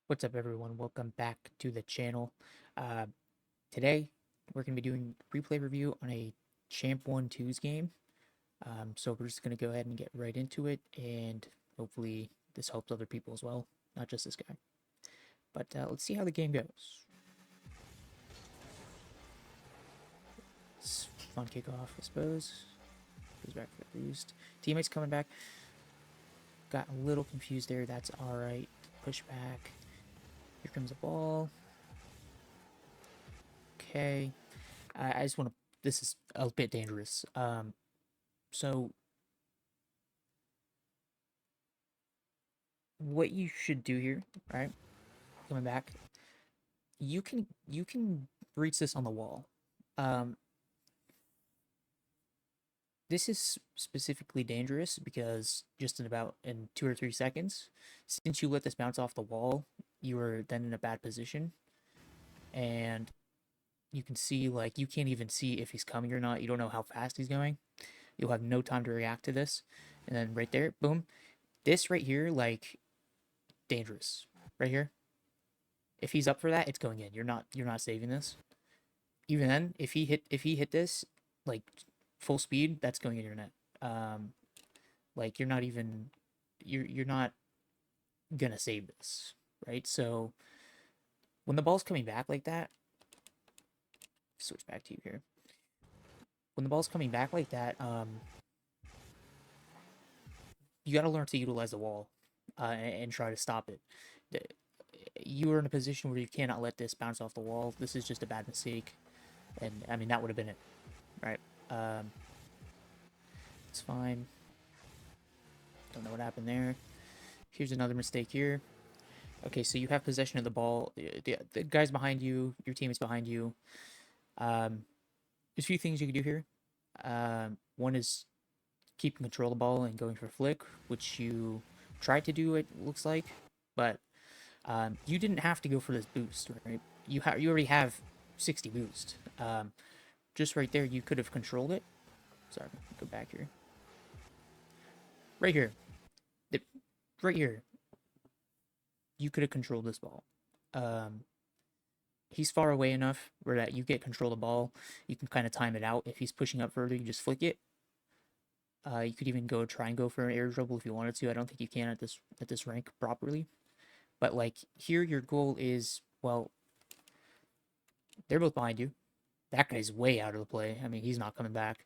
What's up, everyone? Welcome back to the channel. Uh, Today, we're going to be doing replay review on a Champ 1-2's game. So we're just going to go ahead and get right into it, and hopefully this helps other people as well, not just this guy. But let's see how the game goes. It's fun kickoff, I suppose. Goes back for the boost. Teammates coming back. Got a little confused there. That's all right. Push back. Here comes the ball. Okay. I just want to. This is a bit dangerous. So what you should do here, right? Coming back, you can reach this on the wall. Um, this is specifically dangerous because just in 2 or 3 seconds, since you let this bounce off the wall, you are then in a bad position, and you can see like you can't even see if he's coming or not. You don't know how fast he's going. You'll have no time to react to this, and then right there, boom, this right here, like dangerous, right here. If he's up for that, it's going in. You're not saving this. Even then, if he hit this like full speed, that's going in your net. Um, like you're not gonna save this, right? So when the ball's coming back like that, switch back to you here. When the ball's coming back like that, you got to learn to utilize the wall and try to stop it. You are in a position where you cannot let this bounce off the wall. This is just a bad mistake, and I mean that would have been it, right? Um, it's fine. Don't know what happened there. Here's another mistake here. Okay, so you have possession of the ball. The guys behind you, your team is behind you. There's a few things you can do here. One is keeping control of the ball and going for flick, which you tried to do, it looks like, but you didn't have to go for this boost, right? You already have 60 boost. Just right there, you could have controlled it. Sorry, go back here. Right here, the, right here, you could have controlled this ball. Um, he's far away enough where that you get control of the ball. You can kind of time it out. If he's pushing up further, you just flick it. You could even try and go for an air dribble if you wanted to. I don't think you can at this rank properly. But like here, your goal is, well, they're both behind you. That guy's way out of the play. I mean, he's not coming back.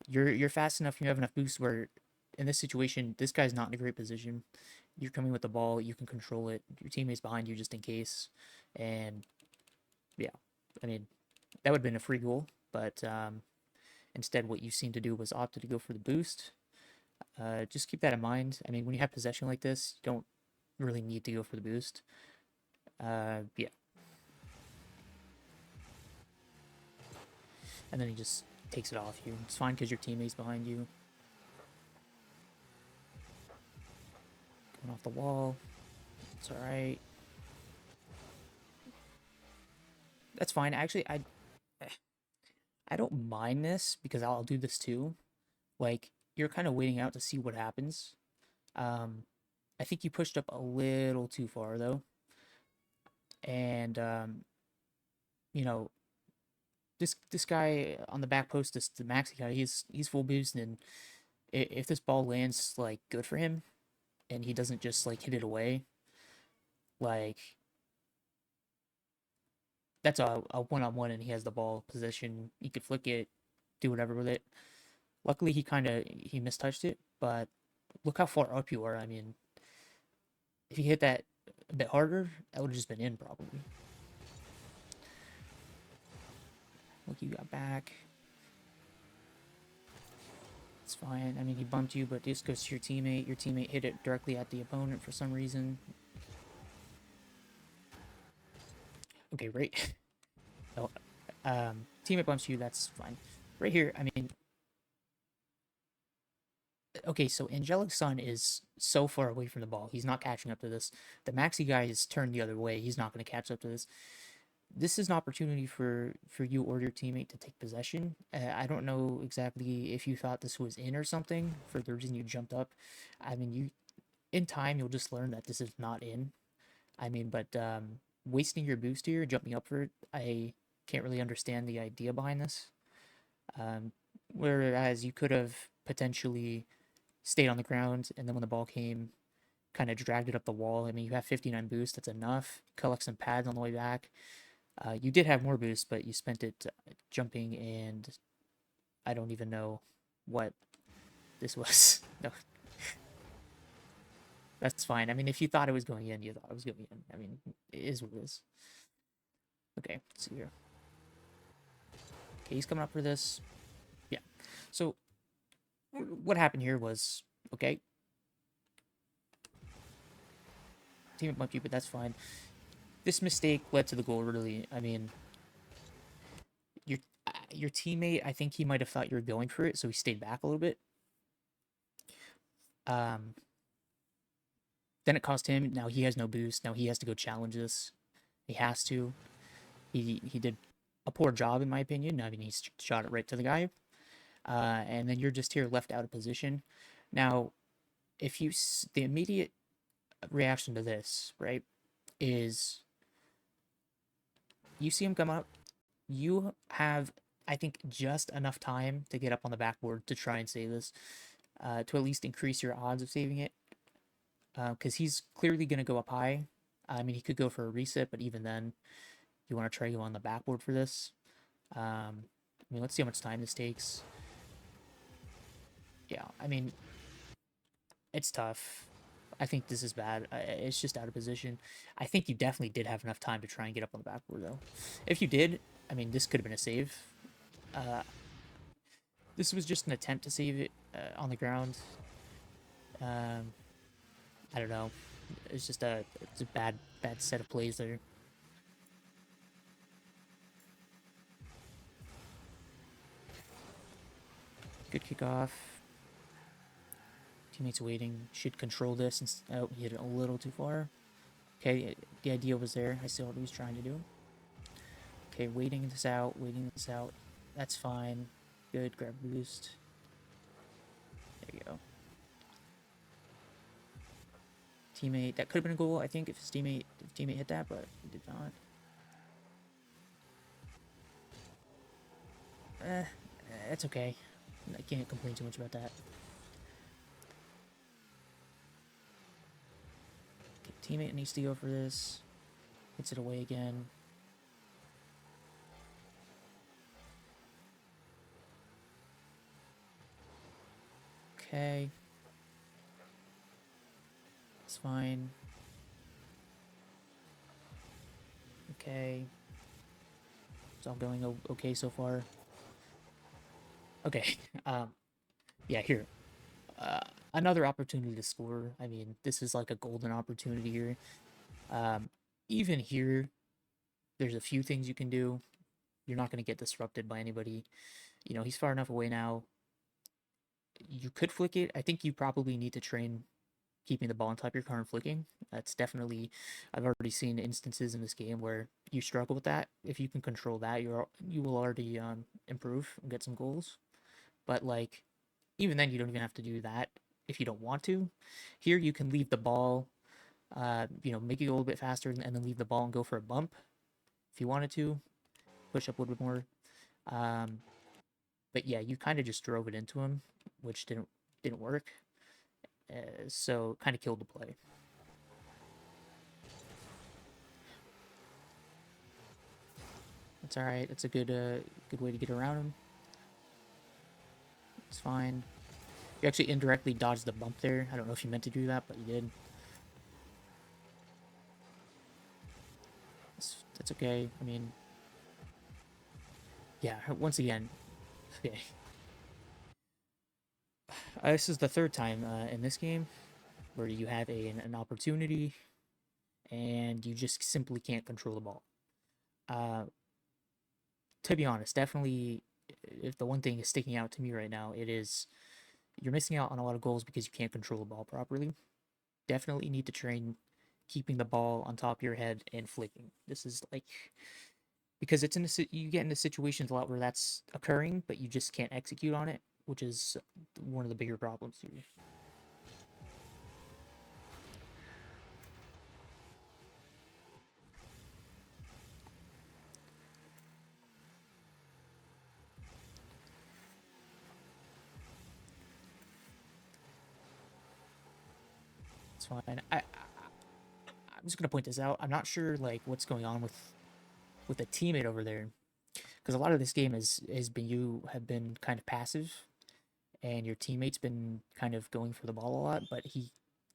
You're fast enough. You have enough boost where, in this situation, this guy's not in a great position. You're coming with the ball. You can control it. Your teammate's behind you just in case. And yeah, I mean, that would have been a free goal, but instead, what you seem to do was opted to go for the boost. Just keep that in mind. I mean, when you have possession like this, you don't really need to go for the boost. Yeah, and then he just takes it off you. It's fine because your teammate's behind you. Going off the wall. It's all right. That's fine. Actually, I don't mind this because I'll do this too. Like you're kind of waiting out to see what happens. Um, I think you pushed up a little too far though, and you know this guy on the back post, this the maxi guy, he's full boost, and if this ball lands like good for him, and he doesn't just like hit it away, like that's a one-on-one, and he has the ball position. He could flick it, do whatever with it. Luckily, he mistouched it, but look how far up you are. I mean, if he hit that a bit harder, that would have just been in probably. Look, you got back. It's fine. I mean, he bumped you, but this goes to your teammate. Your teammate hit it directly at the opponent for some reason. Okay, right. Oh, teammate bumps you. That's fine. Right here, I mean, okay, so Angelic Sun is so far away from the ball. He's not catching up to this. The Maxi guy is turned the other way. He's not going to catch up to this. This is an opportunity for you or your teammate to take possession. I don't know exactly if you thought this was in or something for the reason you jumped up. I mean, you in time you'll just learn that this is not in. I mean, but wasting your boost here, jumping up for it, I can't really understand the idea behind this. Um, Whereas you could have potentially stayed on the ground, and then when the ball came, kind of dragged it up the wall. I mean, you have 59 boost, that's enough. Collect some pads on the way back. You did have more boost, but you spent it jumping, and I don't even know what this was. No, that's fine. I mean, if you thought it was going in, you thought it was going in. I mean, it is what it is. Okay, let's see here. Okay, he's coming up for this. Yeah. So what happened here was, okay, teammate bumped you, but that's fine. This mistake led to the goal, really. I mean, your teammate, I think he might have thought you were going for it, so he stayed back a little bit. Um, then it cost him. Now he has no boost. Now he has to go challenge this. He has to. He did a poor job, in my opinion. I mean, he shot it right to the guy. And then you're just here left out of position. Now, if you the immediate reaction to this, right, is you see him come up, you have, I think, just enough time to get up on the backboard to try and save this, to at least increase your odds of saving it, because he's clearly going to go up high. I mean, he could go for a reset, but even then, you want to try to go on the backboard for this. I mean, let's see how much time this takes. Yeah, I mean, it's tough. I think this is bad. It's just out of position. I think you definitely did have enough time to try and get up on the backboard, though. If you did, I mean, this could have been a save. Uh, this was just an attempt to save it on the ground. Um, I don't know. It's a bad set of plays there. Good kickoff. Teammates waiting. Should control this. And, oh, he hit it a little too far. Okay, the idea was there. I saw what he was trying to do. Okay, waiting this out. Waiting this out. That's fine. Good. Grab boost. There you go. Teammate. That could have been a goal, I think, if his teammate hit that, but he did not. It's okay. I can't complain too much about that. Okay, teammate needs to go for this. Hits it away again. Okay. It's fine. Okay. It's all going okay so far. Okay. Yeah, here. Uh, Another opportunity to score. I mean, this is like a golden opportunity here. Um, Even here, there's a few things you can do. You're not going to get disrupted by anybody. You know, he's far enough away now. You could flick it. I think you probably need to train keeping the ball on top of your car and flicking. That's definitely, I've already seen instances in this game where you struggle with that. If you can control that, you will already improve and get some goals. But like, even then, you don't even have to do that if you don't want to. Here, you can leave the ball, make it go a little bit faster, and then leave the ball and go for a bump if you wanted to. Push up a little bit more. Um, but yeah, you kind of just drove it into him, which didn't work. So kind of killed the play. That's all right. It's a good way to get around him. It's fine. You actually indirectly dodged the bump there. I don't know if you meant to do that, but you did. That's okay. I mean, yeah. Once again, okay. This is the third time in this game where you have an opportunity and you just simply can't control the ball. Uh, to be honest, definitely, if the one thing is sticking out to me right now, it is you're missing out on a lot of goals because you can't control the ball properly. Definitely need to train keeping the ball on top of your head and flicking. This is like because it's in you get into situations a lot where that's occurring, but you just can't execute on it, which is one of the bigger problems here. That's fine. I'm just gonna point this out. I'm not sure like what's going on with the teammate over there, because a lot of this game has been you have been kind of passive, and your teammate's been kind of going for the ball a lot, but he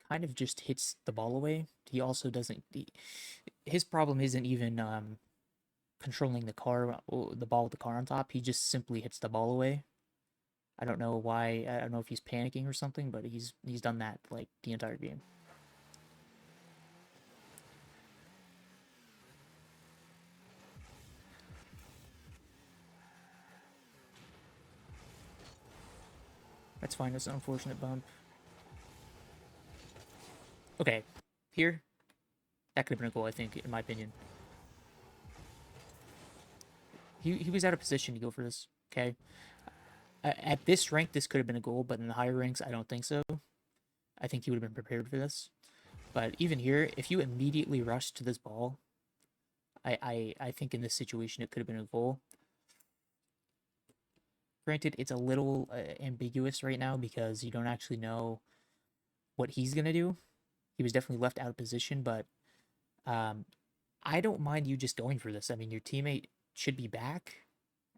kind of just hits the ball away. He also doesn't. His problem isn't even controlling the car, the ball with the car on top. He just simply hits the ball away. I don't know why. I don't know if he's panicking or something, but he's done that like the entire game. That's fine. It's an unfortunate bump. Okay, here that could have been a goal. I think, in my opinion, he was out of position to go for this. Okay, at this rank, this could have been a goal, but in the higher ranks, I don't think so. I think he would have been prepared for this. But even here, if you immediately rush to this ball, I think in this situation it could have been a goal. Granted, it's a little ambiguous right now because you don't actually know what he's gonna do. He was definitely left out of position, but um, I don't mind you just going for this. I mean, your teammate should be back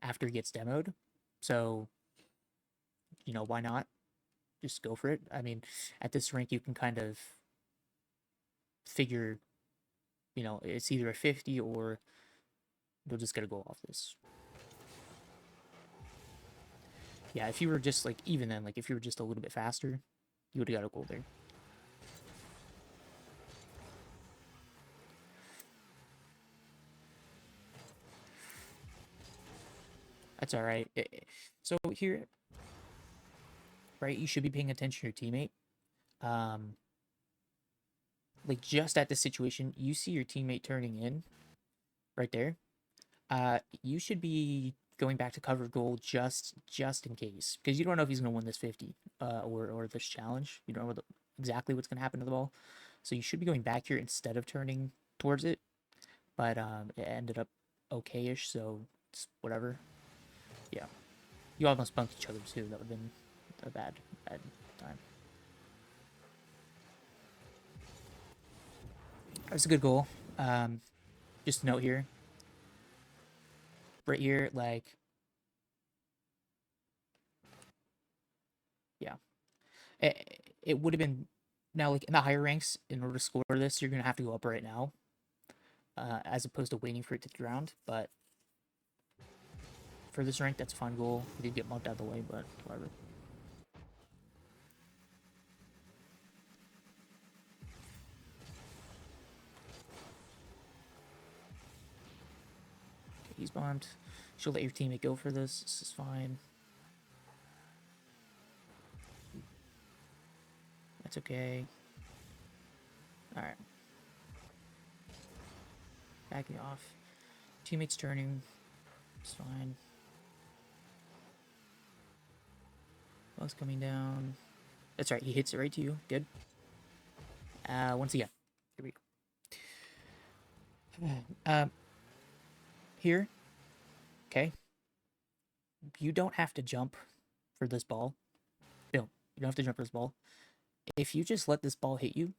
after he gets demoed, so why not? Just go for it. I mean, at this rank, you can kind of figure, it's either a 50 or you'll just get a goal off this. Yeah, if you were just like, even then, like if you were just a little bit faster, you would have got a goal there. That's all right. So here, right, you should be paying attention to your teammate. Like just at this situation, you see your teammate turning in right there. You should be going back to cover goal just in case, because you don't know if he's going to win this 50 or this challenge. You don't know exactly what's going to happen to the ball, so you should be going back here instead of turning towards it. But it ended up okay-ish, so it's whatever. Yeah, you almost bumped each other too. That would have been a bad time. That was a good goal. Just a note here, right here, like, yeah, it would have been now like in the higher ranks. In order to score this, you're gonna have to go up right now, as opposed to waiting for it to ground. But for this rank, that's a fine goal. He did get bumped out of the way, but whatever. Okay, he's bumped. She'll let your teammate go for this. This is fine. That's okay. All right. Backing off. Teammate's turning. It's fine. Ball's coming down. That's right. He hits it right to you. Good. Once again. Here we go. Here. Okay. You don't have to jump for this ball. No, you don't have to jump for this ball. If you just let this ball hit you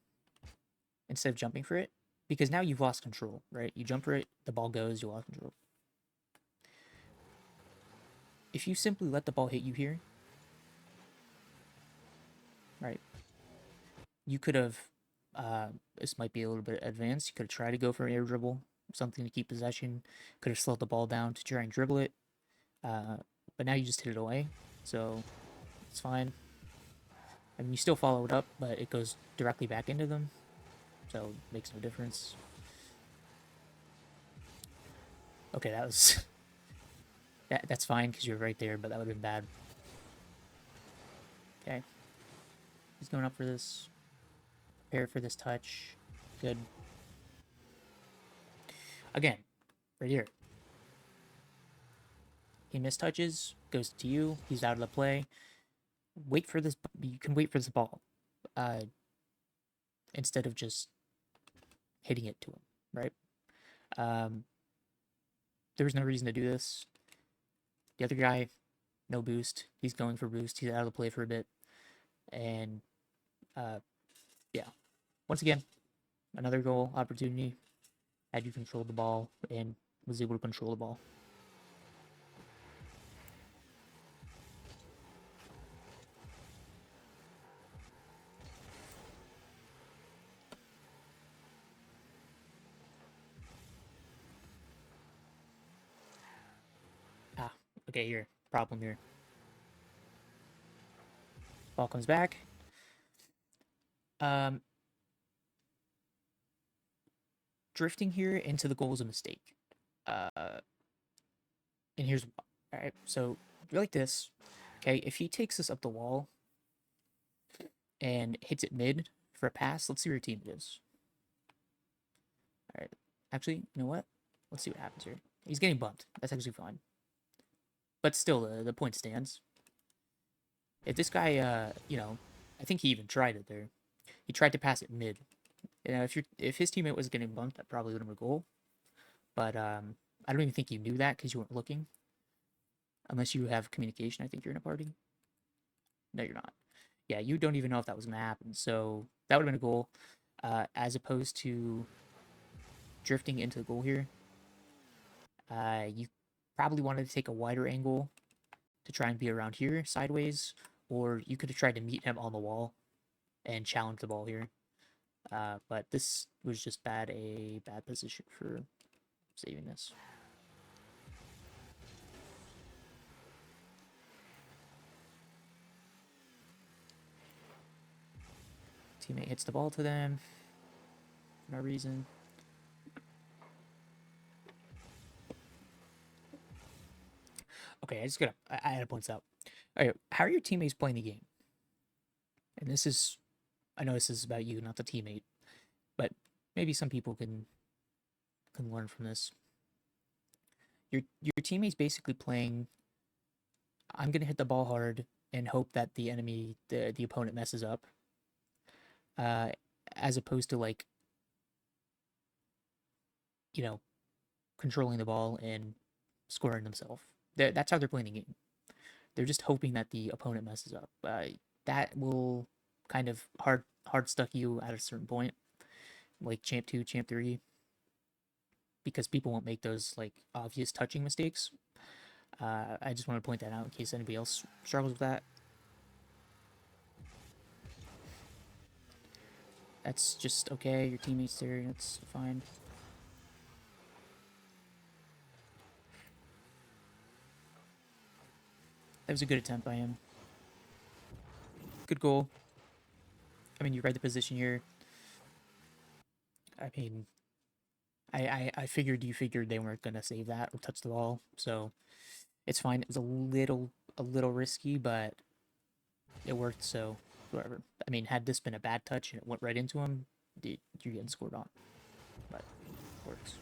instead of jumping for it, because now you've lost control, right? You jump for it, the ball goes, you lost control. If you simply let the ball hit you here, right, you could have, this might be a little bit advanced, you could have tried to go for an air dribble, something to keep possession, could have slowed the ball down to try and dribble it, but now you just hit it away, so it's fine. I mean, you still follow it up, but it goes directly back into them, so it makes no difference. Okay, that was... that's fine, because you're right there, but that would have been bad. Okay. He's going up for this. Prepare for this touch. Good. Again, right here. He mistouches, goes to you, he's out of the play. Wait for this, you can wait for this ball. Instead of just hitting it to him, right? There was no reason to do this. The other guy, no boost. He's going for boost. He's out of the play for a bit. And, yeah. Once again, another goal opportunity. Had you controlled the ball and was able to control the ball. Ah, okay, here. Problem here. Ball comes back. Um, Drifting here into the goal is a mistake. Uh, and here's why. All right, so like this. Okay, if he takes this up the wall and hits it mid for a pass, let's see where your team is. All right, actually, you know what? Let's see what happens here. He's getting bumped. That's actually fine. But still, the point stands. If this guy, I think he even tried it there. He tried to pass it mid. You know, if his teammate was getting bumped, that probably would have been a goal. But I don't even think you knew that because you weren't looking. Unless you have communication, I think you're in a party. No, you're not. Yeah, you don't even know if that was gonna happen. So that would have been a goal, as opposed to drifting into the goal here. You probably wanted to take a wider angle to try and be around here sideways, or you could have tried to meet him on the wall and challenge the ball here. But this was just a bad position for saving this. Teammate hits the ball to them for no reason. Okay, I had to point this out. All right, how are your teammates playing the game? And this is, I know this is about you, not the teammate, but maybe some people can learn from this. Your teammate's basically playing. I'm gonna hit the ball hard and hope that the opponent messes up. Uh, as opposed to like, you know, controlling the ball and scoring themselves. That's how they're playing the game. They're just hoping that the opponent messes up. That will kind of hard stuck you at a certain point, like champ 2, champ 3, because people won't make those like obvious touching mistakes. I just want to point that out in case anybody else struggles with that. That's just okay. Your teammates there. That's fine. That was a good attempt by him. Good goal. I mean, you read the position here. I mean, I figured you figured they weren't gonna save that or touch the ball, so it's fine. It was a little risky, but it worked. So whatever. I mean, had this been a bad touch and it went right into him, you're getting scored on. But it works.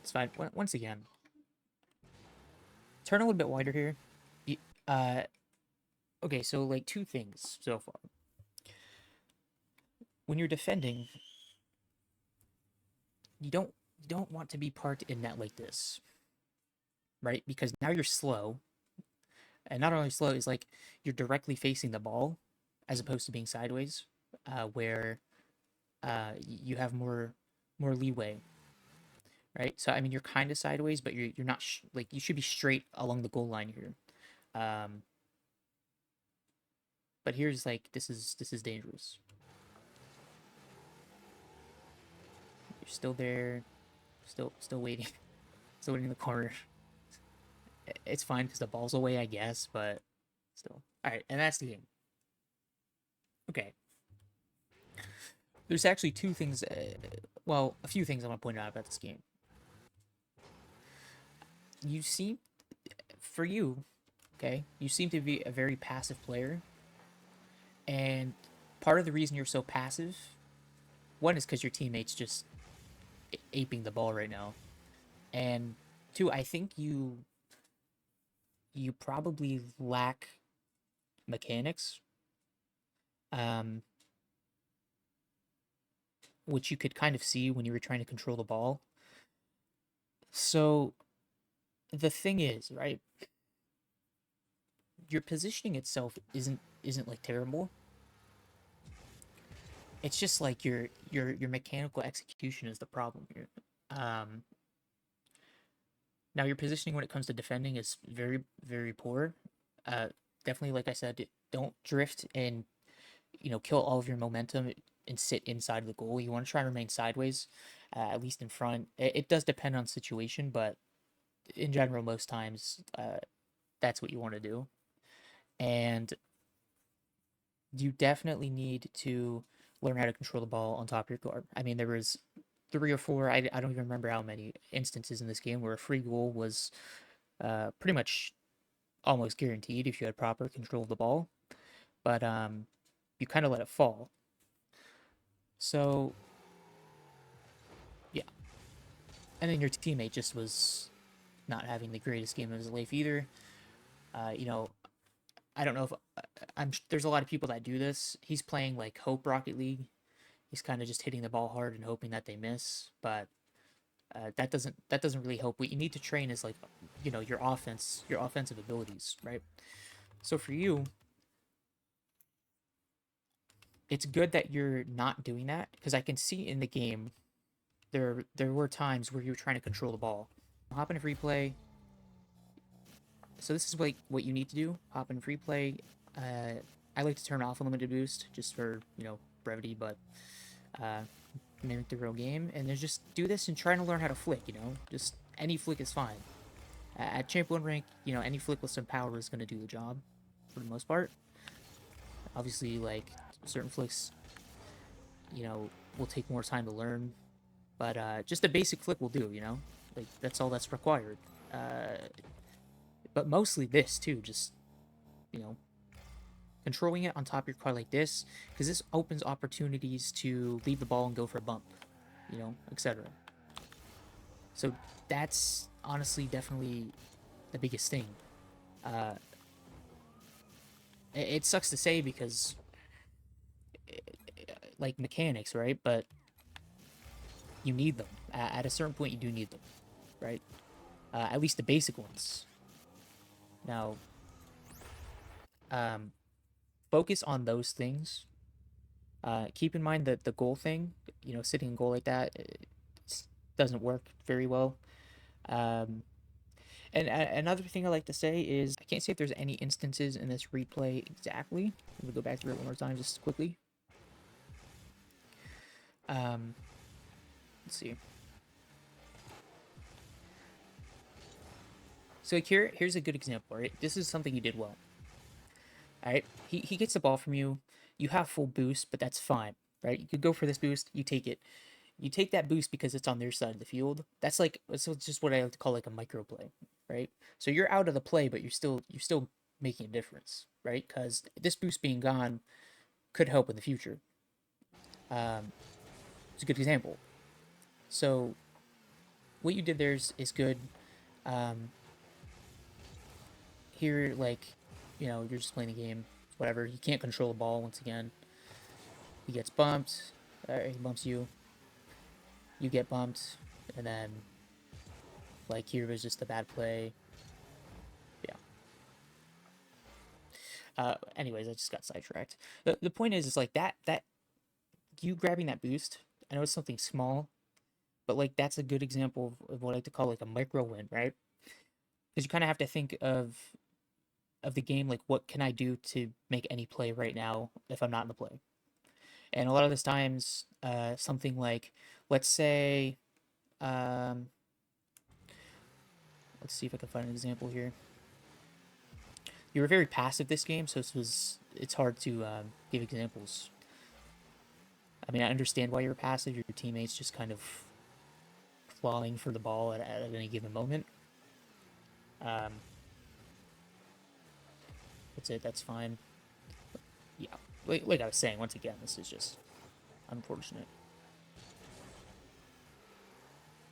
It's fine. Once again, turn a little bit wider here. Uh, okay, so like two things so far. When you're defending, you don't want to be parked in net like this, right? Because now you're slow, and not only slow is like you're directly facing the ball, as opposed to being sideways, where you have more leeway, right? So I mean, you're kind of sideways, but you're not like you should be straight along the goal line here. Um, but here's like this is dangerous. You're still there, still waiting, still waiting in the corner. It's fine because the ball's away, I guess, but still. All right, and that's the game. Okay, there's actually two things. Well, a few things I want to point out about this game. You seem, for you, okay, you seem to be a very passive player, and part of the reason you're so passive, one is because your teammates just aping the ball right now, and two, I think you probably lack mechanics. Um, which you could kind of see when you were trying to control the ball. So the thing is, right? Your positioning itself isn't like terrible. It's just like your mechanical execution is the problem here. Um, Now your positioning when it comes to defending is very poor. Uh, Definitely, like I said, don't drift and kill all of your momentum and sit inside the goal. You want to try and remain sideways, at least in front. It does depend on situation, but in general, most times, that's what you want to do. And you definitely need to learn how to control the ball on top of your guard. I mean, there was three or four, I don't even remember how many instances in this game where a free goal was pretty much almost guaranteed if you had proper control of the ball, but you kind of let it fall. So yeah, and then your teammate just was not having the greatest game of his life either. You know, I don't know if there's a lot of people that do this. He's playing like Hope Rocket League. He's kind of just hitting the ball hard and hoping that they miss, but that doesn't really help. What you need to train is like your offense, your offensive abilities, right? So for you, it's good that you're not doing that because I can see in the game there were times where you were trying to control the ball. Hop in a free play. So this is what you need to do. Hop in free play. I like to turn off unlimited boost just for brevity, but uh, mimic the real game. And then just do this and trying to learn how to flick. Just any flick is fine. At Champ 1 rank, any flick with some power is going to do the job for the most part. Obviously, like certain flicks, will take more time to learn, but just a basic flick will do. Like that's all that's required. But mostly this too, just you know, controlling it on top of your car like this, because this opens opportunities to leave the ball and go for a bump, etc. So that's honestly definitely the biggest thing. Uh, it sucks to say because like mechanics, right? But you need them. At a certain point, you do need them, right? At least the basic ones. Now, um, focus on those things. Keep in mind that the goal thing, sitting in goal like that, it doesn't work very well. Um, and another thing I like to say is I can't say if there's any instances in this replay exactly. Let me go back through it one more time just quickly. Let's see. So here's a good example, right? This is something you did well. All right, he gets the ball from you. You have full boost, but that's fine, right? You could go for this boost. You take it. You take that boost because it's on their side of the field. That's like so it's just what I like to call like a micro play, right? So you're out of the play, but you're still making a difference, right? Because this boost being gone could help in the future. Um, it's a good example. So what you did there is good. Um, Here, like, you're just playing the game, whatever. You can't control the ball once again. He gets bumped. He bumps you. You get bumped, and then like here was just a bad play. Yeah. Anyways, I just got sidetracked. The point is like that you grabbing that boost. I know it's something small, but like that's a good example of what I like to call like a micro win, right? Because you kind of have to think of the game like what can I do to make any play right now if I'm not in the play. And a lot of those times, something like, let's say, um, let's see if I can find an example here. You were very passive this game, so it's hard to give examples. I mean, I understand why you're passive. Your teammates just kind of clawing for the ball at any given moment. Um, that's it. That's fine. Yeah, like I was saying, once again, this is just unfortunate.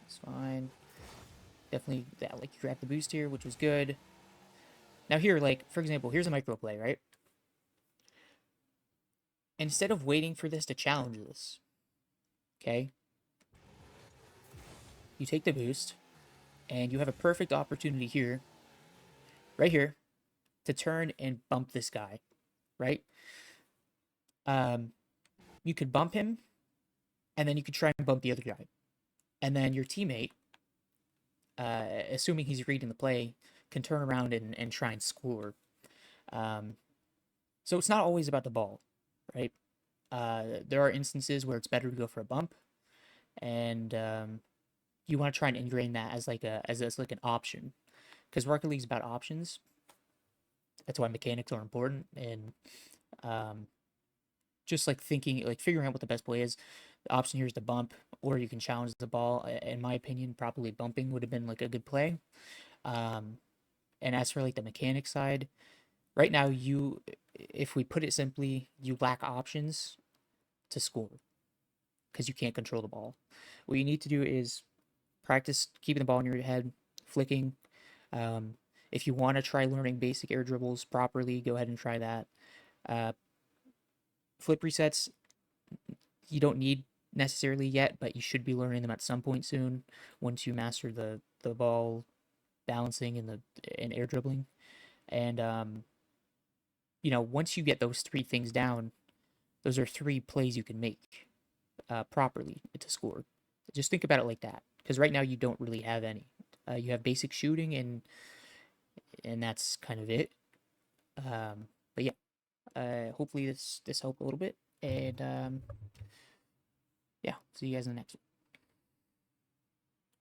It's fine. Definitely, yeah, like you grabbed the boost here, which was good. Now here, like for example, here's a micro play, right? Instead of waiting for this to challenge this, Okay, you take the boost, and you have a perfect opportunity here, right here, to turn and bump this guy, right? Um, you could bump him, and then you could try and bump the other guy, and then your teammate, assuming he's reading the play, can turn around and try and score. Um, so it's not always about the ball, right? There are instances where it's better to go for a bump, and you want to try and ingrain that as like as like an option, because Rocket League is about options. That's why mechanics are important, and um, just like thinking, like figuring out what the best play is. The option here is to bump, or you can challenge the ball. In my opinion, probably bumping would have been like a good play. Um, and as for like the mechanic side, right now if we put it simply, you lack options to score because you can't control the ball. What you need to do is practice keeping the ball in your head, flicking. Um, if you want to try learning basic air dribbles properly, go ahead and try that. Uh, Flip resets, you don't need necessarily yet, but you should be learning them at some point soon once you master the ball balancing and air dribbling. And once you get those three things down, those are three plays you can make properly to score. Just think about it like that, because right now you don't really have any. You have basic shooting, and that's kind of it. But yeah, hopefully this helped a little bit, and yeah, see you guys in the next one.